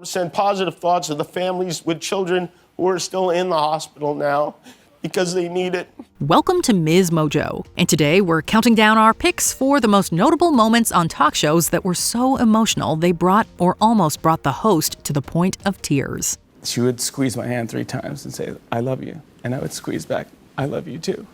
Send positive thoughts to the families with children who are still in the hospital now because they need it. Welcome to MsMojo, and today we're counting down our picks for the most notable moments on talk shows that were so emotional they brought or almost brought the host to the point of tears. She would squeeze my hand 3 times and say, "I love you," and I would squeeze back, "I love you too."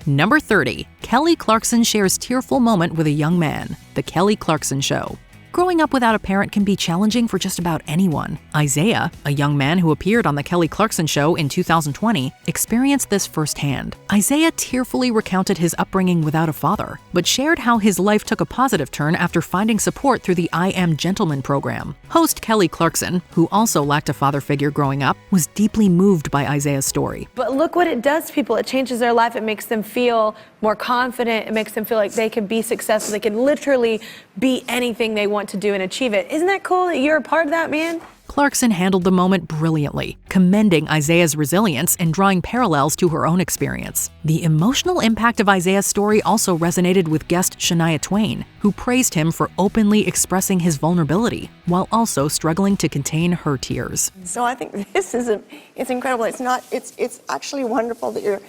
Number 30, Kelly Clarkson shares tearful moment with a young man. The Kelly Clarkson Show. Growing up without a parent can be challenging for just about anyone. Isaiah, a young man who appeared on The Kelly Clarkson Show in 2020, experienced this firsthand. Isaiah tearfully recounted his upbringing without a father, but shared how his life took a positive turn after finding support through the I Am Gentleman program. Host Kelly Clarkson, who also lacked a father figure growing up, was deeply moved by Isaiah's story. But look what it does to people. It changes their life. It makes them feel more confident. It makes them feel like they can be successful. They can literally be anything they want to do and achieve it. Isn't that cool that you're a part of that, man? Clarkson handled the moment brilliantly, commending Isaiah's resilience and drawing parallels to her own experience. The emotional impact of Isaiah's story also resonated with guest Shania Twain, who praised him for openly expressing his vulnerability, while also struggling to contain her tears. So I think this is it's incredible. It's actually wonderful that you're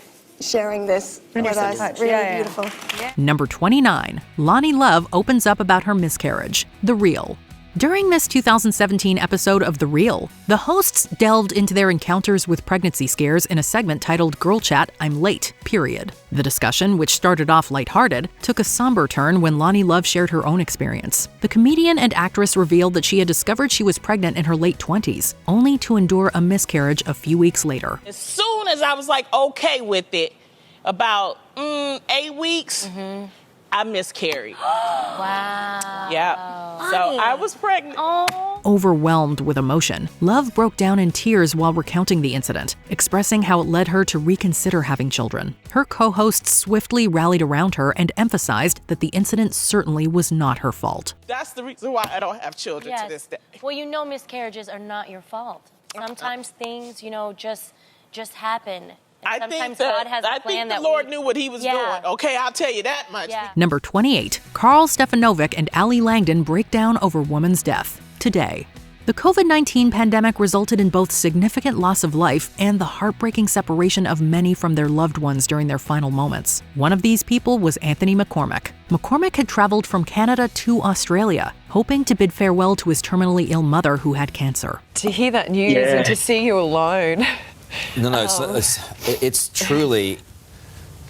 sharing this with us. Really beautiful. Yeah. Number 29, Loni Love opens up about her miscarriage. The Real. During this 2017 episode of The Real, the hosts delved into their encounters with pregnancy scares in a segment titled Girl Chat, I'm Late, period. The discussion, which started off lighthearted, took a somber turn when Loni Love shared her own experience. The comedian and actress revealed that she had discovered she was pregnant in her late 20s, only to endure a miscarriage a few weeks later. As soon as I was okay with it, about 8 weeks, I miscarried. Wow. Yeah. So I was pregnant. Overwhelmed with emotion, Love broke down in tears while recounting the incident, expressing how it led her to reconsider having children. Her co-hosts swiftly rallied around her and emphasized that the incident certainly was not her fault. That's the reason why I don't have children to this day. Well, miscarriages are not your fault. Sometimes things, just happen. I think the Lord knew what he was doing. Okay, I'll tell you that much. Yeah. Number 28, Carl Stefanovic and Ali Langdon break down over woman's death. Today. The COVID-19 pandemic resulted in both significant loss of life and the heartbreaking separation of many from their loved ones during their final moments. One of these people was Anthony McCormick. McCormick had traveled from Canada to Australia, hoping to bid farewell to his terminally ill mother who had cancer. To hear that news and to see you alone. No, it's truly,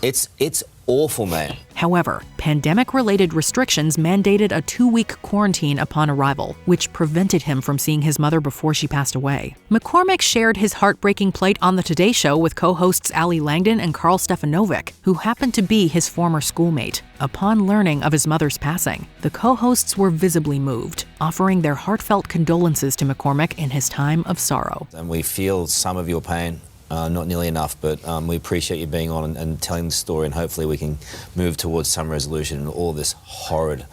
it's awful, man. However, pandemic-related restrictions mandated a 2-week quarantine upon arrival, which prevented him from seeing his mother before she passed away. McCormick shared his heartbreaking plight on The Today Show with co-hosts Ali Langdon and Carl Stefanovic, who happened to be his former schoolmate. Upon learning of his mother's passing, the co-hosts were visibly moved, offering their heartfelt condolences to McCormick in his time of sorrow. And we feel some of your pain. Not nearly enough, but we appreciate you being on and telling the story, and hopefully we can move towards some resolution in all this horrid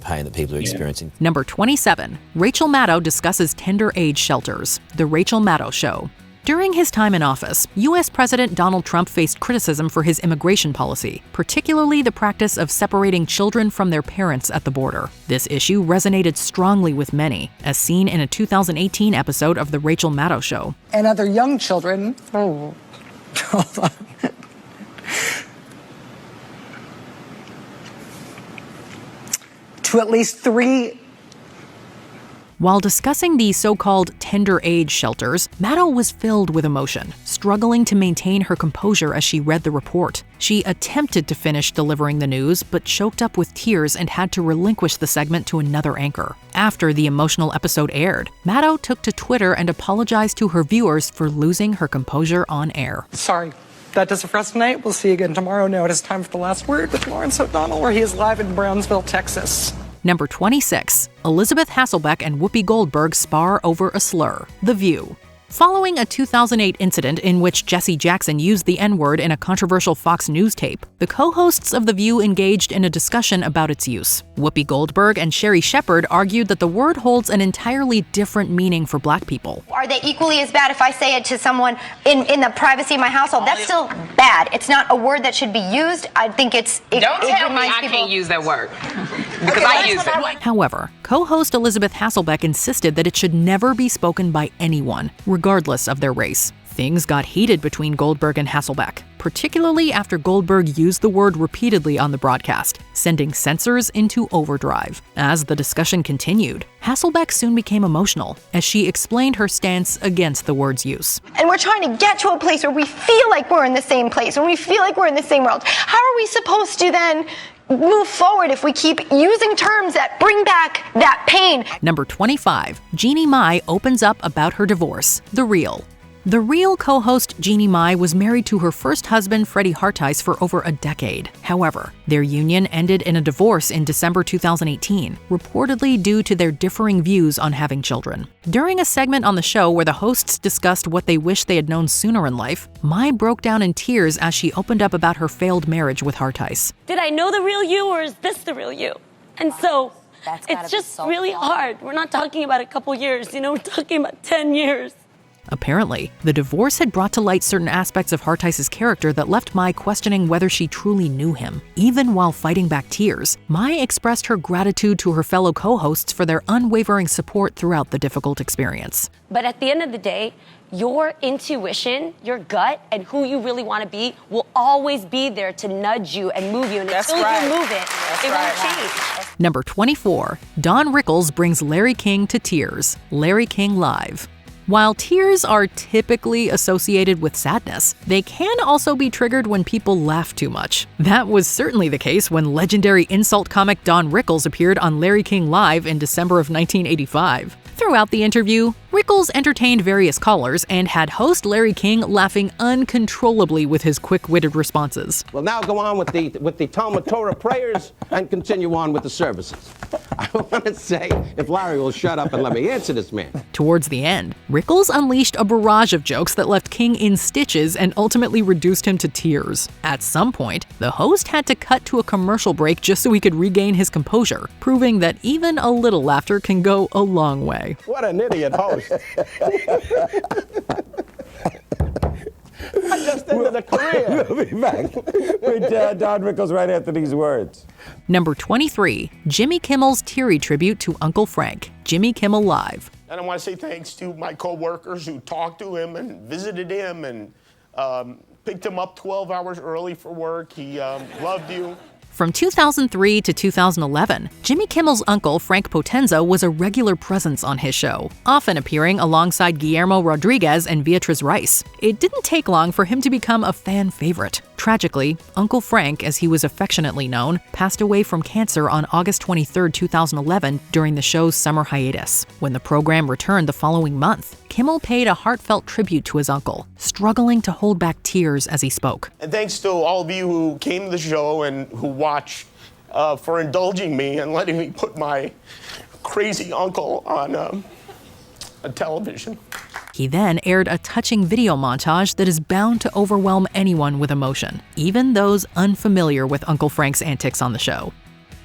pain that people are experiencing. Number 27, Rachel Maddow discusses tender age shelters. The Rachel Maddow Show. During his time in office, U.S. President Donald Trump faced criticism for his immigration policy, particularly the practice of separating children from their parents at the border. This issue resonated strongly with many, as seen in a 2018 episode of The Rachel Maddow Show. And other young children. Hold on. To at least 3. While discussing the so-called tender age shelters, Maddow was filled with emotion, struggling to maintain her composure as she read the report. She attempted to finish delivering the news, but choked up with tears and had to relinquish the segment to another anchor. After the emotional episode aired, Maddow took to Twitter and apologized to her viewers for losing her composure on air. Sorry. That does it for us tonight. We'll see you again tomorrow. Now it is time for The Last Word with Lawrence O'Donnell, where he is live in Brownsville, Texas. Number 26, Elizabeth Hasselbeck and Whoopi Goldberg spar over a slur. The View. Following a 2008 incident in which Jesse Jackson used the N-word in a controversial Fox News tape, the co-hosts of The View engaged in a discussion about its use. Whoopi Goldberg and Sherri Shepherd argued that the word holds an entirely different meaning for Black people. Are they equally as bad if I say it to someone in the privacy of my household? That's still bad. It's not a word that should be used. I think Don't tell me I can't use that word. Because I use it. However, co-host Elizabeth Hasselbeck insisted that it should never be spoken by anyone, regardless of their race. Things got heated between Goldberg and Hasselbeck, particularly after Goldberg used the word repeatedly on the broadcast, sending censors into overdrive. As the discussion continued, Hasselbeck soon became emotional as she explained her stance against the word's use. And we're trying to get to a place where we feel like we're in the same place, when we feel like we're in the same world. How are we supposed to then move forward if we keep using terms that bring back that pain? Number 25, Jeannie Mai opens up about her divorce, The Real. The Real co-host Jeannie Mai was married to her first husband, Freddie Hartice, for over a decade. However, their union ended in a divorce in December 2018, reportedly due to their differing views on having children. During a segment on the show where the hosts discussed what they wish they had known sooner in life, Mai broke down in tears as she opened up about her failed marriage with Hartice. Did I know the real you, or is this the real you? And so it's just really hard. We're not talking about a couple years, we're talking about 10 years. Apparently, the divorce had brought to light certain aspects of Hartice's character that left Mai questioning whether she truly knew him. Even while fighting back tears, Mai expressed her gratitude to her fellow co-hosts for their unwavering support throughout the difficult experience. But at the end of the day, your intuition, your gut, and who you really want to be will always be there to nudge you and move you. And until you move it, it won't change. Number 24, Don Rickles brings Larry King to tears. Larry King Live. While tears are typically associated with sadness, they can also be triggered when people laugh too much. That was certainly the case when legendary insult comic Don Rickles appeared on Larry King Live in December of 1985. Throughout the interview, Rickles entertained various callers and had host Larry King laughing uncontrollably with his quick-witted responses. We'll now go on with the Talmud Torah prayers and continue on with the services. I want to say, if Larry will shut up and let me answer this man. Towards the end, Rickles unleashed a barrage of jokes that left King in stitches and ultimately reduced him to tears. At some point, the host had to cut to a commercial break just so he could regain his composure, proving that even a little laughter can go a long way. What an idiot host. I just ended a career. We'll be back with Don Rickles right after these words. Number 23, Jimmy Kimmel's teary tribute to Uncle Frank. Jimmy Kimmel Live. And I want to say thanks to my coworkers who talked to him and visited him and picked him up 12 hours early for work. He loved you. From 2003 to 2011, Jimmy Kimmel's uncle, Frank Potenza, was a regular presence on his show, often appearing alongside Guillermo Rodriguez and Beatriz Rice. It didn't take long for him to become a fan favorite. Tragically, Uncle Frank, as he was affectionately known, passed away from cancer on August 23, 2011, during the show's summer hiatus. When the program returned the following month, Kimmel paid a heartfelt tribute to his uncle, struggling to hold back tears as he spoke. And thanks to all of you who came to the show and who watched for indulging me and letting me put my crazy uncle on a television. He then aired a touching video montage that is bound to overwhelm anyone with emotion, even those unfamiliar with Uncle Frank's antics on the show.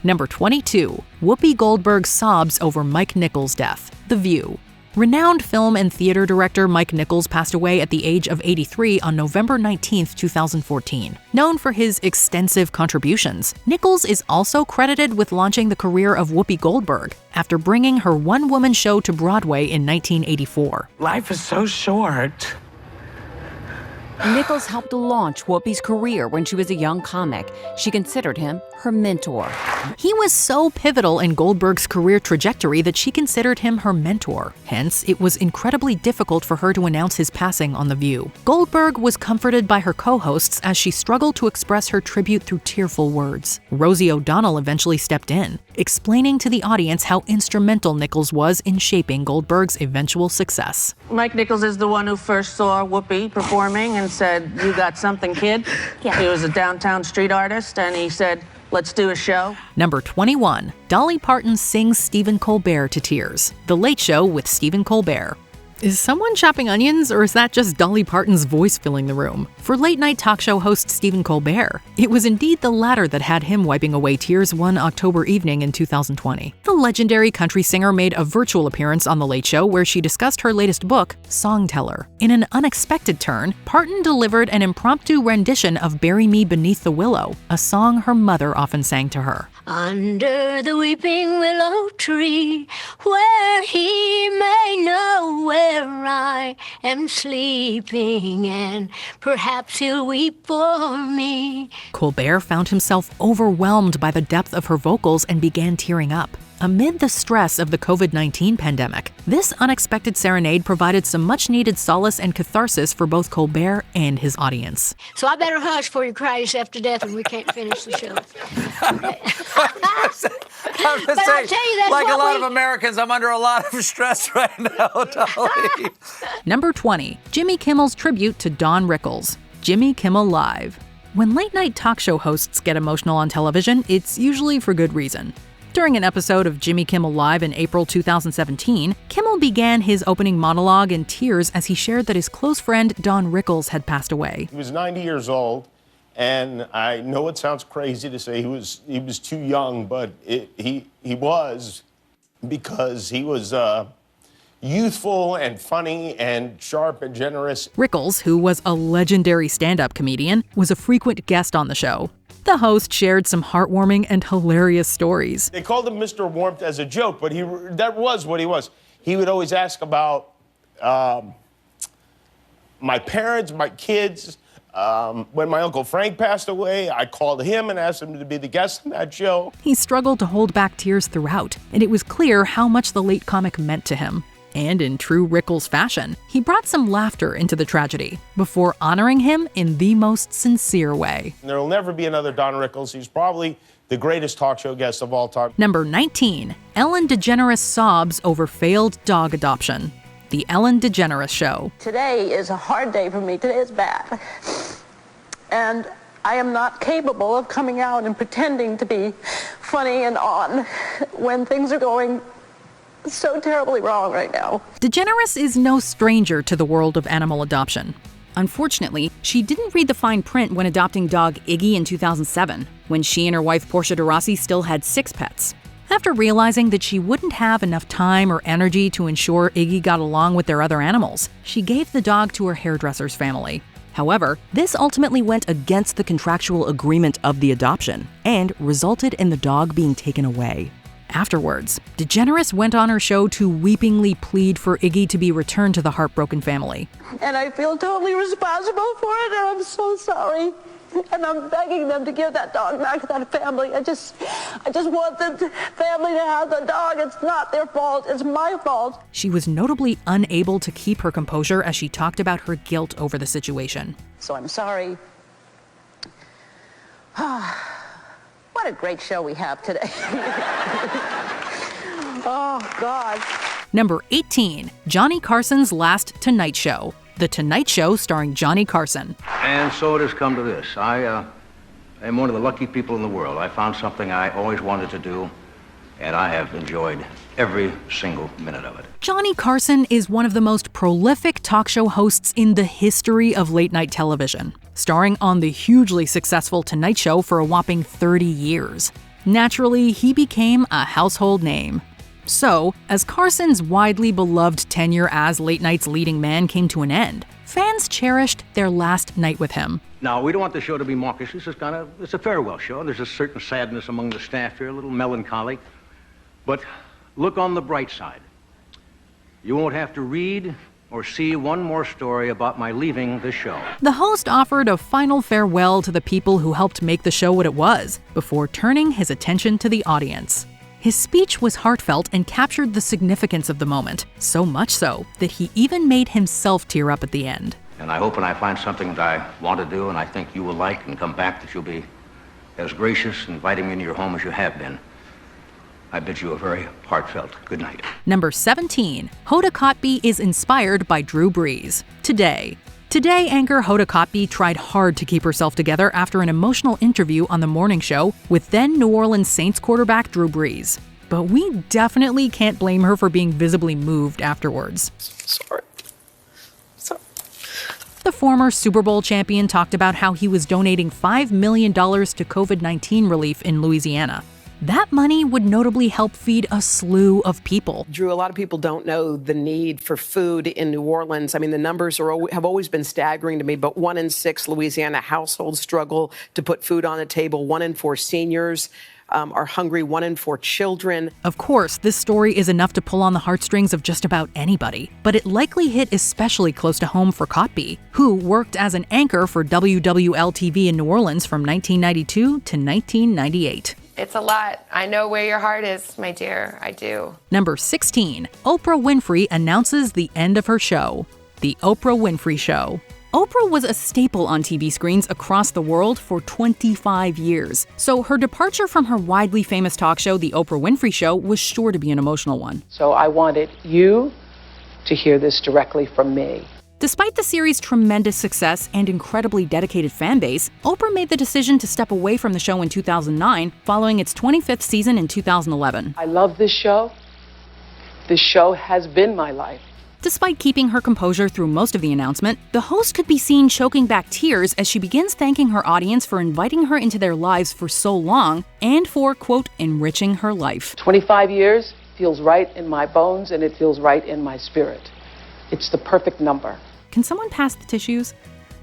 Number 22, Whoopi Goldberg sobs over Mike Nichols' death. The View. Renowned film and theater director Mike Nichols passed away at the age of 83 on November 19, 2014. Known for his extensive contributions, Nichols is also credited with launching the career of Whoopi Goldberg after bringing her one-woman show to Broadway in 1984. Life is so short. Nichols helped launch Whoopi's career when she was a young comic. She considered him her mentor. He was so pivotal in Goldberg's career trajectory that she considered him her mentor. Hence, it was incredibly difficult for her to announce his passing on The View. Goldberg was comforted by her co-hosts as she struggled to express her tribute through tearful words. Rosie O'Donnell eventually stepped in, explaining to the audience how instrumental Nichols was in shaping Goldberg's eventual success. Mike Nichols is the one who first saw Whoopi performing and said, "You got something, kid?" Yeah. He was a downtown street artist, and he said, "Let's do a show." Number 21, Dolly Parton sings Stephen Colbert to tears. The Late Show with Stephen Colbert. Is someone chopping onions, or is that just Dolly Parton's voice filling the room? For late-night talk show host Stephen Colbert, it was indeed the latter that had him wiping away tears one October evening in 2020. The legendary country singer made a virtual appearance on The Late Show where she discussed her latest book, Songteller. In an unexpected turn, Parton delivered an impromptu rendition of Bury Me Beneath the Willow, a song her mother often sang to her. Under the weeping willow tree, where he may know where I am sleeping, and perhaps he'll weep for me. Colbert found himself overwhelmed by the depth of her vocals and began tearing up. Amid the stress of the COVID-19 pandemic, this unexpected serenade provided some much-needed solace and catharsis for both Colbert and his audience. So I better hush before you cry yourself to death and we can't finish the show. I'm just saying, like a lot of Americans, I'm under a lot of stress right now, Dolly. Number 20, Jimmy Kimmel's tribute to Don Rickles, Jimmy Kimmel Live. When late-night talk show hosts get emotional on television, it's usually for good reason. During an episode of Jimmy Kimmel Live in April 2017, Kimmel began his opening monologue in tears as he shared that his close friend Don Rickles had passed away. He was 90 years old, and I know it sounds crazy to say he was too young, but he was, because he was youthful and funny and sharp and generous. Rickles, who was a legendary stand-up comedian, was a frequent guest on the show. The host shared some heartwarming and hilarious stories. They called him Mr. Warmth as a joke, but that was what he was. He would always ask about my parents, my kids. When my Uncle Frank passed away, I called him and asked him to be the guest on that show. He struggled to hold back tears throughout, and it was clear how much the late comic meant to him. And in true Rickles fashion, he brought some laughter into the tragedy before honoring him in the most sincere way. There will never be another Don Rickles. He's probably the greatest talk show guest of all time. Number 19, Ellen DeGeneres sobs over failed dog adoption. The Ellen DeGeneres Show. Today is a hard day for me. Today is bad. And I am not capable of coming out and pretending to be funny and on when things are going so terribly wrong right now. DeGeneres is no stranger to the world of animal adoption. Unfortunately, she didn't read the fine print when adopting dog Iggy in 2007, when she and her wife Portia de Rossi still had 6 pets. After realizing that she wouldn't have enough time or energy to ensure Iggy got along with their other animals, she gave the dog to her hairdresser's family. However, this ultimately went against the contractual agreement of the adoption and resulted in the dog being taken away. Afterwards, DeGeneres went on her show to weepingly plead for Iggy to be returned to the heartbroken family. And I feel totally responsible for it, and I'm so sorry. And I'm begging them to give that dog back to that family. I just want the family to have the dog. It's not their fault. It's my fault. She was notably unable to keep her composure as she talked about her guilt over the situation. So I'm sorry. What a great show we have today. Oh, God. Number 18, Johnny Carson's last Tonight Show. The Tonight Show starring Johnny Carson. And so it has come to this. I am one of the lucky people in the world. I found something I always wanted to do, and I have enjoyed every single minute of it. Johnny Carson is one of the most prolific talk show hosts in the history of late-night television, starring on the hugely successful Tonight Show for a whopping 30 years. Naturally, he became a household name. So, as Carson's widely beloved tenure as late night's leading man came to an end, fans cherished their last night with him. Now, we don't want the show to be mawkish. This is it's a farewell show, and there's a certain sadness among the staff here, a little melancholy. But look on the bright side. You won't have to read or see one more story about my leaving the show. The host offered a final farewell to the people who helped make the show what it was, before turning his attention to the audience. His speech was heartfelt and captured the significance of the moment, so much so that he even made himself tear up at the end. And I hope when I find something that I want to do and I think you will like and come back, that you'll be as gracious in inviting me into your home as you have been. I bid you a very heartfelt good night. Number 17, Hoda Kotb is inspired by Drew Brees. Today, anchor Hoda Kotb tried hard to keep herself together after an emotional interview on the morning show with then New Orleans Saints quarterback Drew Brees. But we definitely can't blame her for being visibly moved afterwards. Sorry. former Super Bowl champion talked about how he was donating $5 million to COVID-19 relief in Louisiana. That money would notably help feed a slew of people. Drew, a lot of people don't know the need for food in New Orleans. I mean, the numbers have always been staggering to me, but 1 in 6 Louisiana households struggle to put food on the table. 1 in 4 seniors are hungry. 1 in 4 children. Of course, this story is enough to pull on the heartstrings of just about anybody, but it likely hit especially close to home for Kotb, who worked as an anchor for WWL-TV in New Orleans from 1992 to 1998. It's a lot. I know where your heart is, my dear. I do. Number 16, Oprah Winfrey announces the end of her show. The Oprah Winfrey Show. Oprah was a staple on TV screens across the world for 25 years, so her departure from her widely famous talk show, The Oprah Winfrey Show, was sure to be an emotional one. So I wanted you to hear this directly from me. Despite the series' tremendous success and incredibly dedicated fan base, Oprah made the decision to step away from the show in 2009, following its 25th season in 2011. I love this show. This show has been my life. Despite keeping her composure through most of the announcement, the host could be seen choking back tears as she begins thanking her audience for inviting her into their lives for so long and for, quote, enriching her life. 25 years feels right in my bones and it feels right in my spirit. It's the perfect number. Can someone pass the tissues?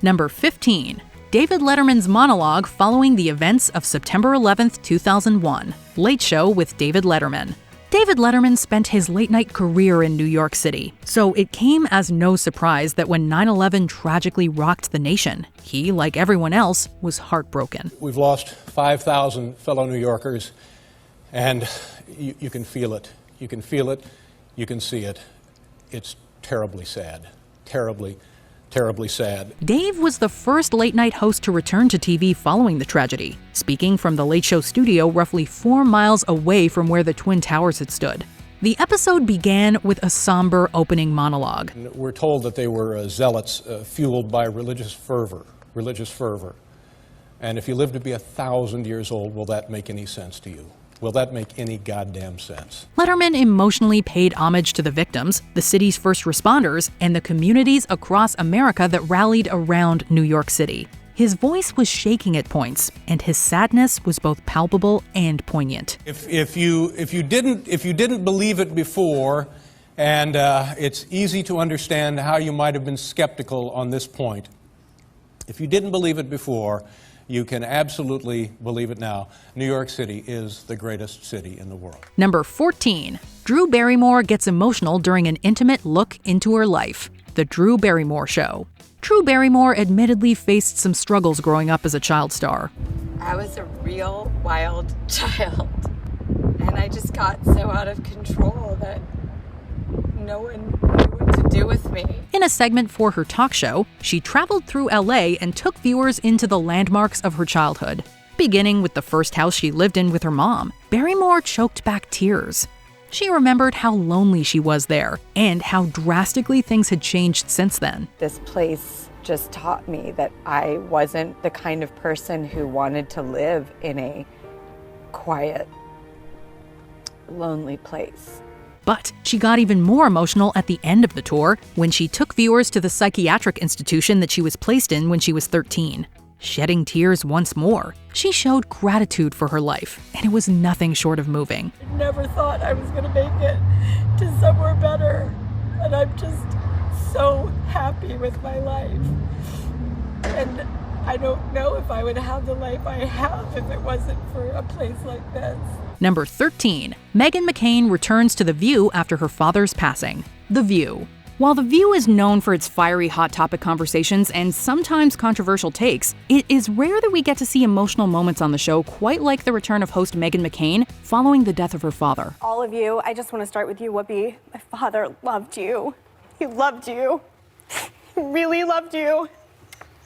Number 15. David Letterman's monologue following the events of September 11th, 2001. Late Show with David Letterman. David Letterman spent his late-night career in New York City, so it came as no surprise that when 9/11 tragically rocked the nation, he, like everyone else, was heartbroken. We've lost 5,000 fellow New Yorkers, and you can feel it. You can feel it. You can see it. It's terribly sad. Terribly, terribly sad. Dave was the first late-night host to return to TV following the tragedy, speaking from the Late Show studio roughly 4 miles away from where the Twin Towers had stood. The episode began with a somber opening monologue. We're told that they were zealots fueled by religious fervor. And if you live to be 1,000 years old, will that make any sense to you? Will that make any goddamn sense? Letterman emotionally paid homage to the victims, the city's first responders, and the communities across America that rallied around New York City. His voice was shaking at points, and his sadness was both palpable and poignant. If you didn't believe it before, and it's easy to understand how you might have been skeptical on this point. If you didn't believe it before, you can absolutely believe it now. New York City is the greatest city in the world. Number 14. Drew Barrymore gets emotional during an intimate look into her life. The Drew Barrymore Show. Drew Barrymore admittedly faced some struggles growing up as a child star. I was a real wild child, and I just got so out of control that no one knew what to do with me. In a segment for her talk show, she traveled through LA and took viewers into the landmarks of her childhood. Beginning with the first house she lived in with her mom, Barrymore choked back tears. She remembered how lonely she was there and how drastically things had changed since then. This place just taught me that I wasn't the kind of person who wanted to live in a quiet, lonely place. But she got even more emotional at the end of the tour when she took viewers to the psychiatric institution that she was placed in when she was 13. Shedding tears once more, she showed gratitude for her life, and it was nothing short of moving. I never thought I was going to make it to somewhere better, and I'm just so happy with my life. And I don't know if I would have the life I have if it wasn't for a place like this. Number 13. Meghan McCain returns to The View after her father's passing. The View. While The View is known for its fiery hot topic conversations and sometimes controversial takes, it is rare that we get to see emotional moments on the show quite like the return of host Meghan McCain following the death of her father. All of you, I just want to start with you, Whoopi. My father loved you. He loved you. He really loved you.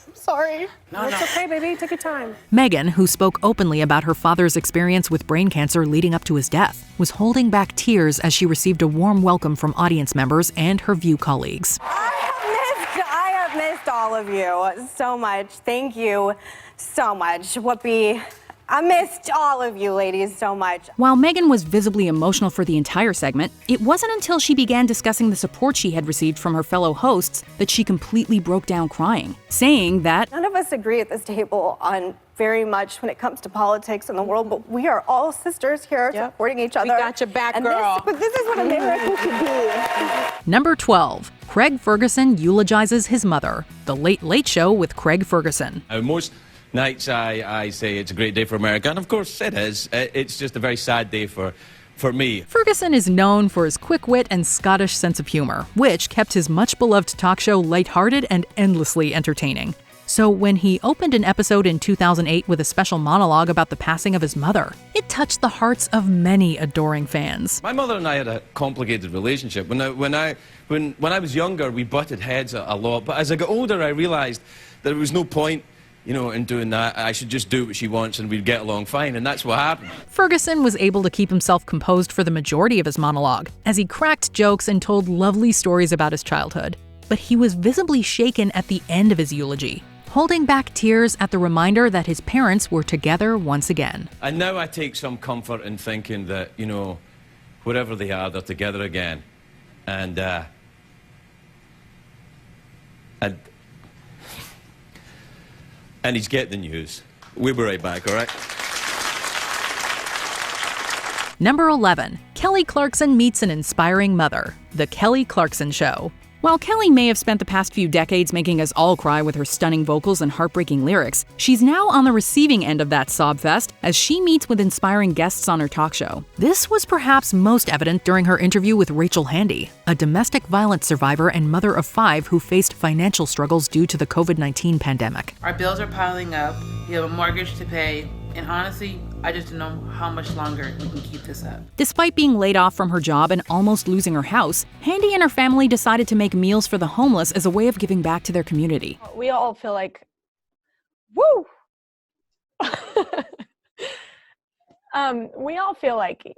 I'm sorry. No, it's okay, baby. Take your time. Meghan, who spoke openly about her father's experience with brain cancer leading up to his death, was holding back tears as she received a warm welcome from audience members and her View colleagues. I have missed all of you so much. Thank you so much. Whoopi, I missed all of you ladies so much. While Meghan was visibly emotional for the entire segment, it wasn't until she began discussing the support she had received from her fellow hosts that she completely broke down crying, saying that None of us agree at this table on very much when it comes to politics in the world, but we are all sisters here supporting each other. We got your back, and girl. But this is what America should be. Number 12. Craig Ferguson eulogizes his mother. The Late Late Show with Craig Ferguson. Most nights I say it's a great day for America, and of course it is. It's just a very sad day for me. Ferguson is known for his quick wit and Scottish sense of humor, which kept his much-beloved talk show lighthearted and endlessly entertaining. So when he opened an episode in 2008 with a special monologue about the passing of his mother, it touched the hearts of many adoring fans. My mother and I had a complicated relationship. When I was younger, we butted heads a lot, but as I got older, I realized that there was no point, in doing that. I should just do what she wants and we'd get along fine, and that's what happened. Ferguson was able to keep himself composed for the majority of his monologue, as he cracked jokes and told lovely stories about his childhood. But he was visibly shaken at the end of his eulogy, holding back tears at the reminder that his parents were together once again. And now I take some comfort in thinking that, wherever they are, they're together again. And he's get the news. We'll be right back, all right? Number 11. Kelly Clarkson meets an inspiring mother. The Kelly Clarkson Show. While Kelly may have spent the past few decades making us all cry with her stunning vocals and heartbreaking lyrics, she's now on the receiving end of that sob fest as she meets with inspiring guests on her talk show. This was perhaps most evident during her interview with Rachel Handy, a domestic violence survivor and mother of 5 who faced financial struggles due to the COVID-19 pandemic. Our bills are piling up, we have a mortgage to pay, and honestly, I just don't know how much longer we can keep this up. Despite being laid off from her job and almost losing her house, Handy and her family decided to make meals for the homeless as a way of giving back to their community. We all feel like, woo! We all feel like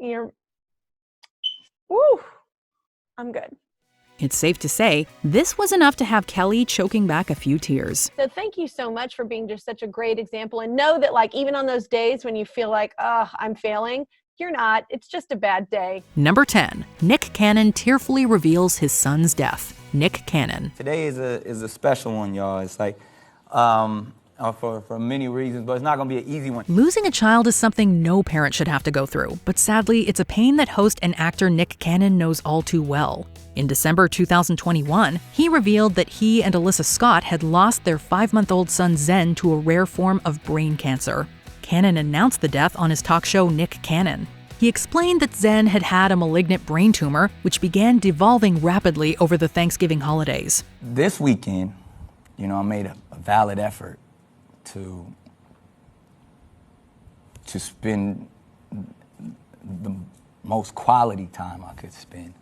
woo! I'm good. It's safe to say, this was enough to have Kelly choking back a few tears. So thank you so much for being just such a great example, and know that even on those days when you feel like, I'm failing, you're not. It's just a bad day. Number 10. Nick Cannon tearfully reveals his son's death. Nick Cannon. Today is a special one, y'all. It's like, for many reasons, but it's not going to be an easy one. Losing a child is something no parent should have to go through, but sadly, it's a pain that host and actor Nick Cannon knows all too well. In December 2021, he revealed that he and Alyssa Scott had lost their 5-month-old son Zen to a rare form of brain cancer. Cannon announced the death on his talk show Nick Cannon. He explained that Zen had had a malignant brain tumor, which began devolving rapidly over the Thanksgiving holidays. This weekend, I made a valid effort to spend the most quality time I could spend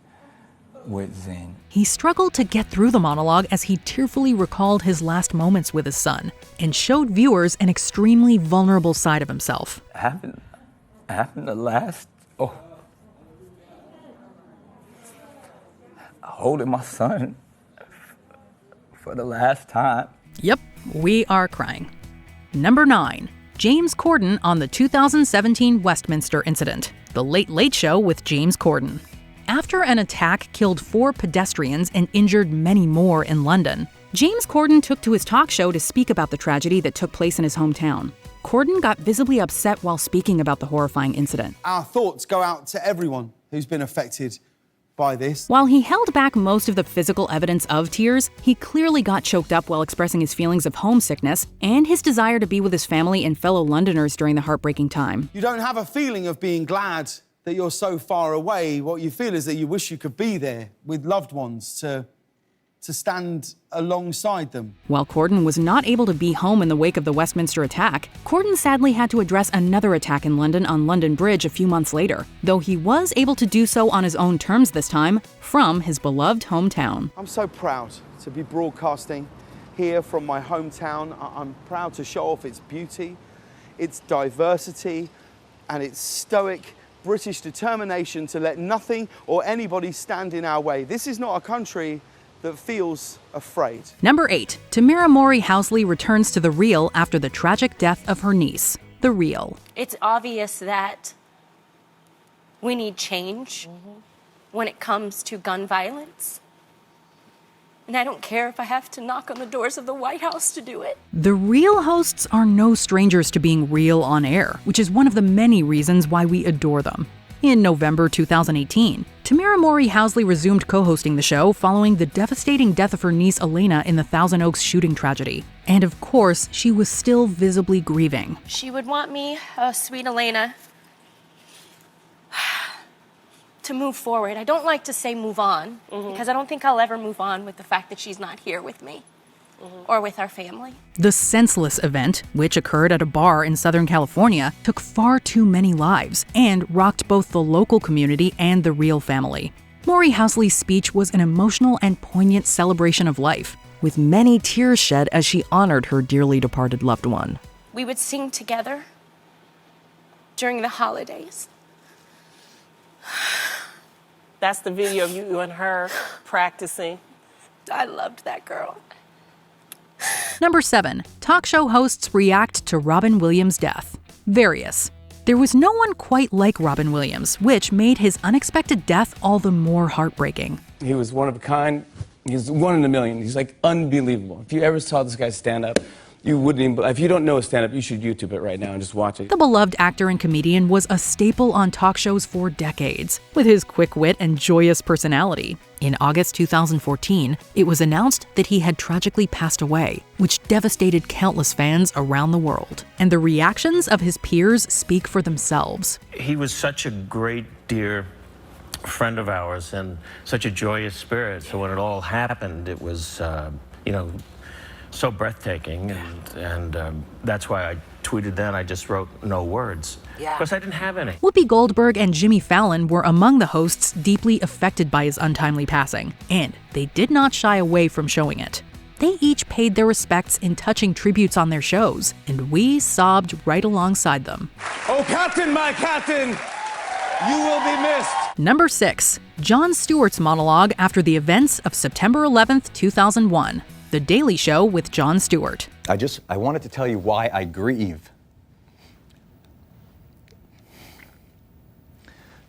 with Zen. He struggled to get through the monologue as he tearfully recalled his last moments with his son and showed viewers an extremely vulnerable side of himself. Having the last, holding my son for the last time. Yep, we are crying. Number 9. James Corden on the 2017 Westminster incident. The Late Late Show with James Corden. After an attack killed 4 pedestrians and injured many more in London, James Corden took to his talk show to speak about the tragedy that took place in his hometown. Corden got visibly upset while speaking about the horrifying incident. Our thoughts go out to everyone who's been affected by this. While he held back most of the physical evidence of tears, he clearly got choked up while expressing his feelings of homesickness and his desire to be with his family and fellow Londoners during the heartbreaking time. You don't have a feeling of being glad that you're so far away. What you feel is that you wish you could be there with loved ones to stand alongside them. While Corden was not able to be home in the wake of the Westminster attack, Corden sadly had to address another attack in London on London Bridge a few months later, though he was able to do so on his own terms this time, from his beloved hometown. I'm so proud to be broadcasting here from my hometown. I'm proud to show off its beauty, its diversity, and its stoic British determination to let nothing or anybody stand in our way. This is not a country that feels afraid. Number 8. Tamera Mowry-Housley returns to the reel after the tragic death of her niece. The Real. It's obvious that we need change when it comes to gun violence. And I don't care if I have to knock on the doors of the White House to do it. The Real hosts are no strangers to being real on air, which is one of the many reasons why we adore them. In November 2018, Tamera Mowry-Housley resumed co-hosting the show following the devastating death of her niece Elena in the Thousand Oaks shooting tragedy. And of course, she was still visibly grieving. She would want me, sweet Elena, to move forward. I don't like to say move on, because I don't think I'll ever move on with the fact that she's not here with me or with our family. The Senseless event, which occurred at a bar in Southern California, took far too many lives and rocked both the local community and the Real family. Mowry-Housley's speech was an emotional and poignant celebration of life, with many tears shed as she honored her dearly departed loved one. We would sing together during the holidays. That's the video of you and her practicing. I loved that girl. Number 7. Talk show hosts react to Robin Williams' death. Various. There was no one quite like Robin Williams, which made his unexpected death all the more heartbreaking. He was one of a kind. He's one in a million. He's like unbelievable. If you ever saw this guy stand up, you wouldn't even, if you don't know stand-up, you should YouTube it right now and just watch it. The beloved actor and comedian was a staple on talk shows for decades, with his quick wit and joyous personality. In August 2014, it was announced that he had tragically passed away, which devastated countless fans around the world. And the reactions of his peers speak for themselves. He was such a great, dear friend of ours and such a joyous spirit. So when it all happened, it was, so breathtaking, and that's why I tweeted then. I just wrote no words, because I didn't have any. Whoopi Goldberg and Jimmy Fallon were among the hosts deeply affected by his untimely passing, and they did not shy away from showing it. They each paid their respects in touching tributes on their shows, and we sobbed right alongside them. Oh, Captain, my Captain, you will be missed. Number 6. Jon Stewart's monologue after the events of September 11th, 2001. The Daily Show with Jon Stewart. I wanted to tell you why I grieve.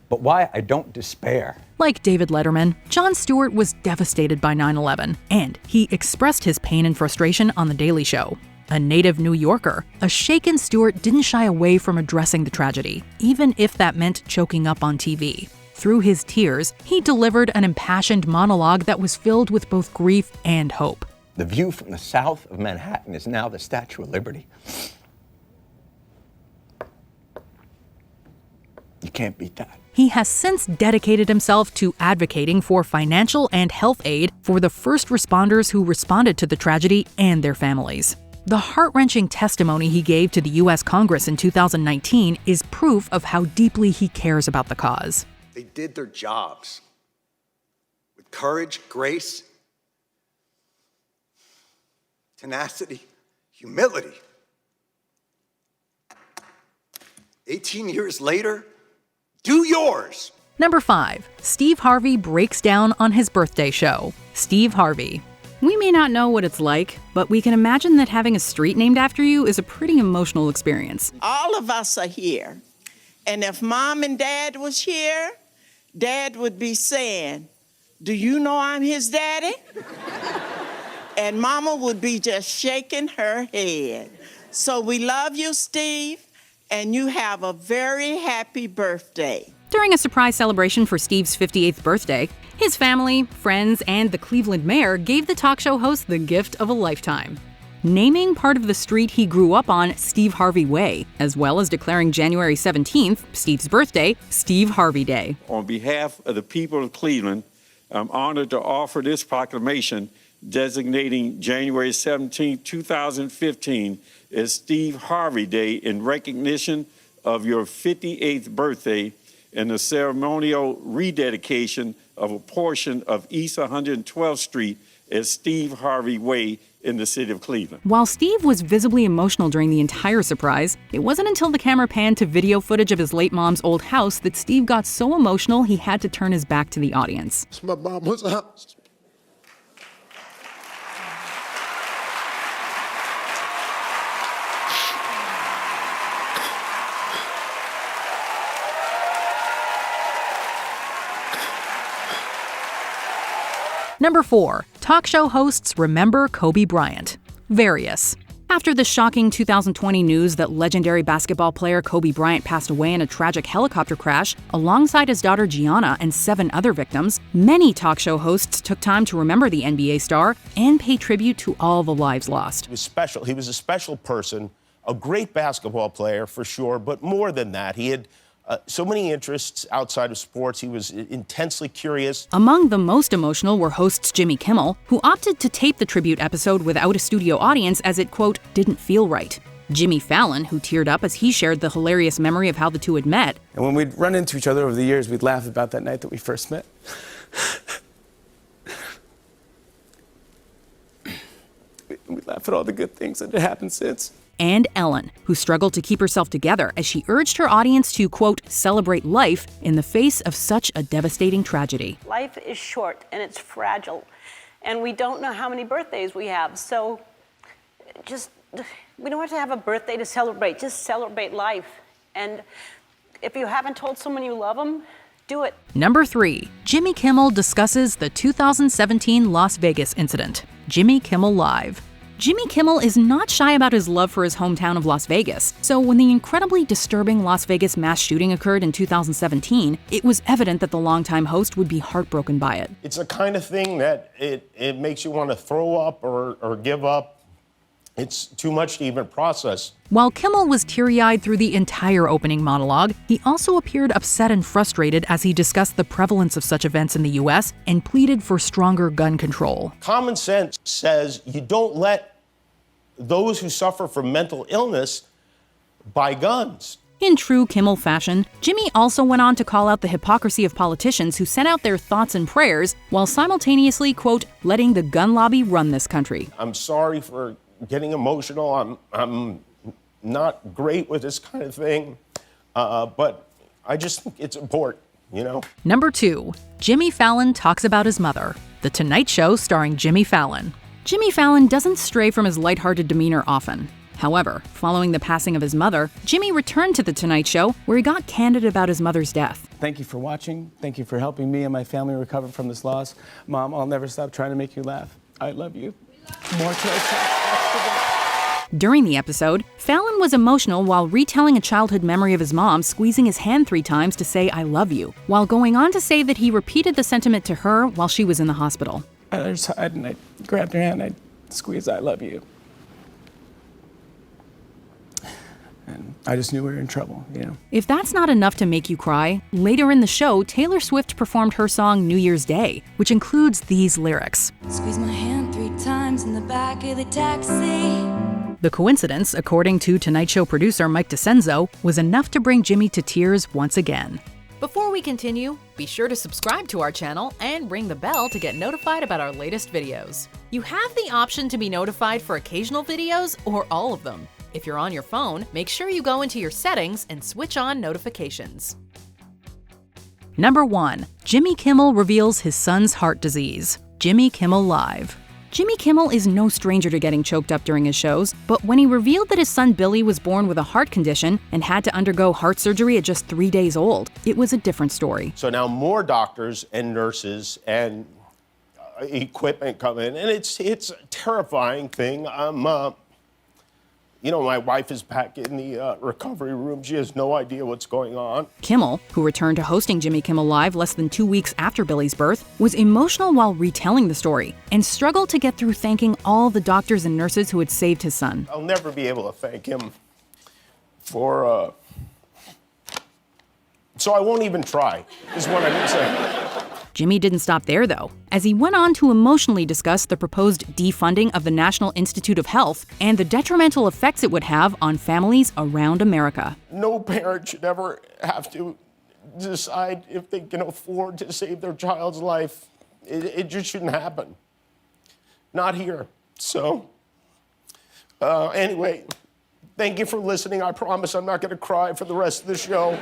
But why I don't despair. Like David Letterman, Jon Stewart was devastated by 9/11, and he expressed his pain and frustration on The Daily Show. A native New Yorker, a shaken Stewart didn't shy away from addressing the tragedy, even if that meant choking up on TV. Through his tears, he delivered an impassioned monologue that was filled with both grief and hope. The view from the south of Manhattan is now the Statue of Liberty. You can't beat that. He has since dedicated himself to advocating for financial and health aid for the first responders who responded to the tragedy and their families. The heart-wrenching testimony he gave to the U.S. Congress in 2019 is proof of how deeply he cares about the cause. They did their jobs with courage, grace, tenacity, humility. 18 years later, do yours. Number 5. Steve Harvey breaks down on his birthday show. Steve Harvey. We may not know what it's like, but we can imagine that having a street named after you is a pretty emotional experience. All of us are here. And if Mom and Dad was here, Dad would be saying, "Do you know I'm his daddy?" And Mama would be just shaking her head. So we love you, Steve, and you have a very happy birthday. During a surprise celebration for Steve's 58th birthday, his family, friends, and the Cleveland mayor gave the talk show host the gift of a lifetime. Naming part of the street he grew up on Steve Harvey Way, as well as declaring January 17th, Steve's birthday, Steve Harvey Day. On behalf of the people of Cleveland, I'm honored to offer this proclamation designating January 17, 2015 as Steve Harvey Day in recognition of your 58th birthday and the ceremonial rededication of a portion of East 112th Street as Steve Harvey Way in the city of Cleveland. While Steve was visibly emotional during the entire surprise, it wasn't until the camera panned to video footage of his late mom's old house that Steve got so emotional he had to turn his back to the audience. It's my mama's house. Number 4. Talk show hosts remember Kobe Bryant. Various. After the shocking 2020 news that legendary basketball player Kobe Bryant passed away in a tragic helicopter crash, alongside his daughter Gianna and 7 other victims, many talk show hosts took time to remember the NBA star and pay tribute to all the lives lost. He was special. He was a special person, a great basketball player for sure, but more than that, he had so many interests outside of sports. He was intensely curious. Among the most emotional were hosts Jimmy Kimmel, who opted to tape the tribute episode without a studio audience as it, quote, didn't feel right. Jimmy Fallon, who teared up as he shared the hilarious memory of how the two had met. And when we'd run into each other over the years, we'd laugh about that night that we first met. We'd laugh at all the good things that had happened since. And Ellen, who struggled to keep herself together as she urged her audience to, quote, celebrate life in the face of such a devastating tragedy. Life is short and it's fragile, and we don't know how many birthdays we have, so we don't have to have a birthday to celebrate, just celebrate life. And if you haven't told someone you love them, do it. Number 3. Jimmy Kimmel discusses the 2017 Las Vegas incident. Jimmy Kimmel Live. Jimmy Kimmel is not shy about his love for his hometown of Las Vegas, so when the incredibly disturbing Las Vegas mass shooting occurred in 2017, it was evident that the longtime host would be heartbroken by it. It's the kind of thing that it makes you want to throw up or give up. It's too much to even process. While Kimmel was teary-eyed through the entire opening monologue, he also appeared upset and frustrated as he discussed the prevalence of such events in the U.S. and pleaded for stronger gun control. Common sense says you don't let those who suffer from mental illness buy guns. In true Kimmel fashion, Jimmy also went on to call out the hypocrisy of politicians who sent out their thoughts and prayers while simultaneously, quote, letting the gun lobby run this country. I'm sorry for getting emotional. I'm not great with this kind of thing, but I just think it's important, you know? Number 2. Jimmy Fallon talks about his mother. The Tonight Show starring Jimmy Fallon. Jimmy Fallon doesn't stray from his lighthearted demeanor often. However, following the passing of his mother, Jimmy returned to The Tonight Show, where he got candid about his mother's death. Thank you for watching. Thank you for helping me and my family recover from this loss. Mom, I'll never stop trying to make you laugh. I love you. More During the episode, Fallon was emotional while retelling a childhood memory of his mom squeezing his hand 3 times to say, I love you, while going on to say that he repeated the sentiment to her while she was in the hospital. I just hid and I grabbed her hand and I squeezed, I love you. And I just knew we were in trouble, you know. If that's not enough to make you cry, later in the show, Taylor Swift performed her song New Year's Day, which includes these lyrics. Squeeze my hand 3 times in the back of the taxi. The coincidence, according to Tonight Show producer Mike DeCenzo, was enough to bring Jimmy to tears once again. Before we continue, be sure to subscribe to our channel and ring the bell to get notified about our latest videos. You have the option to be notified for occasional videos or all of them. If you're on your phone, make sure you go into your settings and switch on notifications. Number 1. Jimmy Kimmel reveals his son's heart disease. Jimmy Kimmel Live. Jimmy Kimmel is no stranger to getting choked up during his shows, but when he revealed that his son Billy was born with a heart condition and had to undergo heart surgery at just 3 days old, it was a different story. So now more doctors and nurses and equipment come in, and it's a terrifying thing. You know, my wife is back in the recovery room. She has no idea what's going on. Kimmel, who returned to hosting Jimmy Kimmel Live less than 2 weeks after Billy's birth, was emotional while retelling the story and struggled to get through thanking all the doctors and nurses who had saved his son. I'll never be able to thank him for, so I won't even try, is what I'm saying. Jimmy didn't stop there, though, as he went on to emotionally discuss the proposed defunding of the National Institute of Health and the detrimental effects it would have on families around America. No parent should ever have to decide if they can afford to save their child's life. It just shouldn't happen. Not here. So, anyway, thank you for listening. I promise I'm not going to cry for the rest of the show.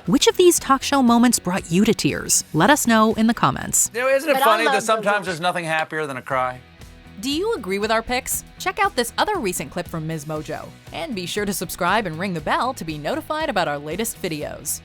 Which of these talk show moments brought you to tears? Let us know in the comments. You know, isn't it funny that sometimes there's nothing happier than a cry? Do you agree with our picks? Check out this other recent clip from MsMojo. And be sure to subscribe and ring the bell to be notified about our latest videos.